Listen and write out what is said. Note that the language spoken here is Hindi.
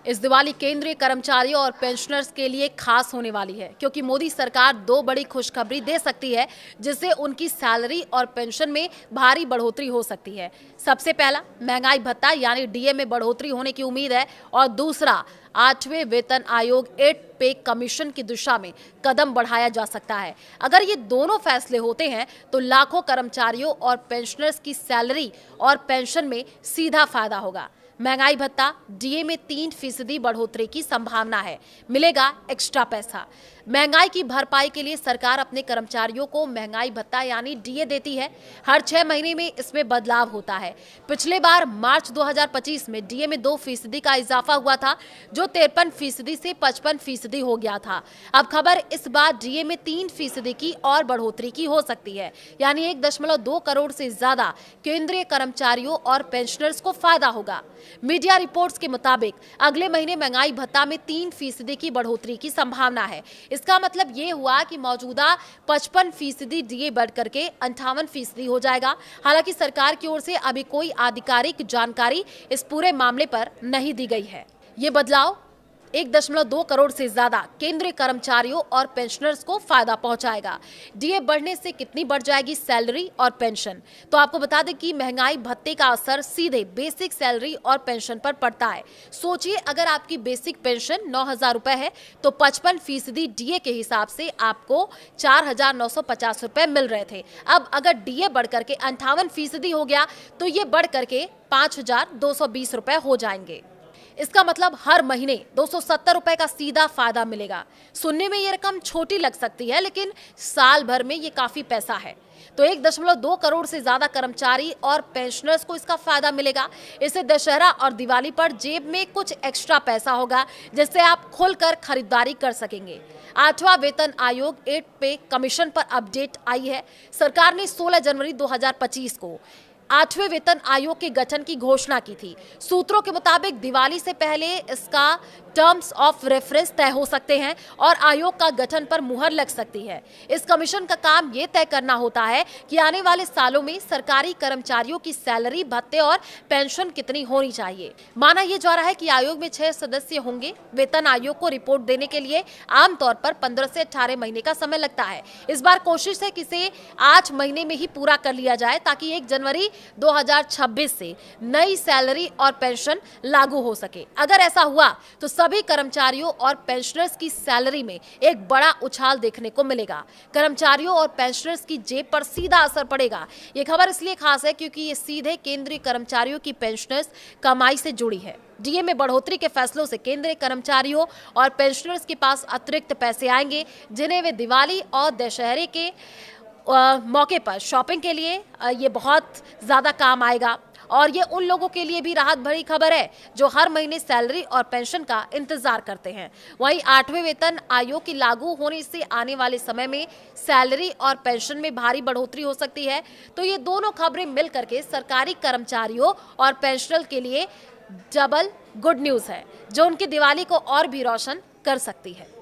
इस दिवाली केंद्रीय कर्मचारियों और पेंशनर्स के लिए खास होने वाली है, क्योंकि मोदी सरकार दो बड़ी खुशखबरी दे सकती है जिससे उनकी सैलरी और पेंशन में भारी बढ़ोतरी हो सकती है। सबसे पहला, महंगाई भत्ता यानी डीए में बढ़ोतरी होने की उम्मीद है, और दूसरा, 8वें वेतन आयोग 8 पे कमीशन की दिशा में कदम बढ़ाया जा सकता है। अगर ये दोनों फैसले होते हैं तो लाखों कर्मचारियों और पेंशनर्स की सैलरी और पेंशन में सीधा फायदा होगा। महंगाई भत्ता, डीए में 3% बढ़ोतरी की संभावना है, मिलेगा एक्स्ट्रा पैसा। महंगाई की भरपाई के लिए सरकार अपने कर्मचारियों को महंगाई भत्ता यानी डीए देती है। हर 6 महीने में इसमें बदलाव होता है। पिछले बार मार्च 2025 में डीए में 2% का इजाफा हुआ था, जो 53% से 55% हो गया था। अब खबर इस बार डीए में 3% की और बढ़ोतरी की हो सकती है, यानी 1.2 करोड़ से ज्यादा केंद्रीय कर्मचारियों और पेंशनर्स को फायदा होगा। मीडिया रिपोर्ट्स के मुताबिक अगले महीने महंगाई भत्ता में 3% की बढ़ोतरी की संभावना है। इसका मतलब ये हुआ कि मौजूदा 55% डीए बढ़कर के 58% हो जाएगा। हालांकि सरकार की ओर से अभी कोई आधिकारिक जानकारी इस पूरे मामले पर नहीं दी गई है। ये बदलाव 1.2 करोड़ से ज्यादा केंद्रीय कर्मचारियों और पेंशनर्स को फायदा पहुंचाएगा। डीए बढ़ने से कितनी बढ़ जाएगी सैलरी और पेंशन? तो आपको बता दें कि महंगाई भत्ते का असर सीधे बेसिक सैलरी और पेंशन पर पड़ता है। सोचिए, अगर आपकी बेसिक पेंशन 9,000 रुपए है तो 55% डीए के हिसाब से आपको 4,950 रुपए मिल रहे थे। अब अगर डीए बढ़ करके 58% हो गया तो ये बढ़ करके 5,220 रुपए हो जाएंगे। इसका मतलब हर महीने 270 रुपए का सीधा फायदा मिलेगा। सुनने में ये रकम छोटी लग सकती है, लेकिन साल भर में ये काफी पैसा है। तो 1.2 करोड़ से ज्यादा कर्मचारी और पेंशनर्स को इसका फायदा मिलेगा। इससे दशहरा और दिवाली पर जेब में कुछ एक्स्ट्रा पैसा होगा, जिससे आप खुलकर खरीदारी कर सकेंगे। 8वां वेतन आयोग 8 पे कमीशन पर अपडेट आई है। सरकार ने 16 जनवरी 2025 को 8वें वेतन आयोग के गठन की घोषणा की थी। सूत्रों के मुताबिक दिवाली से पहले इसका टर्म्स ऑफ रेफरेंस तय हो सकते हैं और आयोग का गठन पर मुहर लग सकती है। इस कमीशन का काम यह तय करना होता है कि आने वाले सालों में सरकारी कर्मचारियों की सैलरी, भत्ते और पेंशन कितनी होनी चाहिए। माना यह जा रहा है कि आयोग में 6 सदस्य होंगे। वेतन आयोग को रिपोर्ट देने के लिए आमतौर पर 15 से 18 महीने का समय लगता है। इस बार कोशिश है कि इसे 8 महीने में ही पूरा कर लिया जाए, ताकि 1 जनवरी 2026 से नई सैलरी और पेंशन लागू हो सके। अगर ऐसा हुआ तो सभी कर्मचारियों और पेंशनर्स की सैलरी में एक बड़ा उछाल देखने को मिलेगा। कर्मचारियों और पेंशनर्स की जेब पर सीधा असर पड़ेगा। ये खबर इसलिए खास है क्योंकि ये सीधे केंद्रीय कर्मचारियों की पेंशनर्स कमाई से जुड़ी है। डीए में बढ़ोतरी के फैसलों से केंद्रीय कर्मचारियों और पेंशनर्स के पास अतिरिक्त पैसे आएंगे, जिन्हें वे दिवाली और दशहरे के मौके पर शॉपिंग के लिए ये बहुत ज़्यादा काम आएगा। और ये उन लोगों के लिए भी राहत भरी खबर है जो हर महीने सैलरी और पेंशन का इंतजार करते हैं। वहीं 8वें वेतन आयोग की लागू होने से आने वाले समय में सैलरी और पेंशन में भारी बढ़ोतरी हो सकती है। तो ये दोनों खबरें मिल करके सरकारी कर्मचारियों और पेंशनर के लिए डबल गुड न्यूज़ है, जो उनकी दिवाली को और भी रोशन कर सकती है।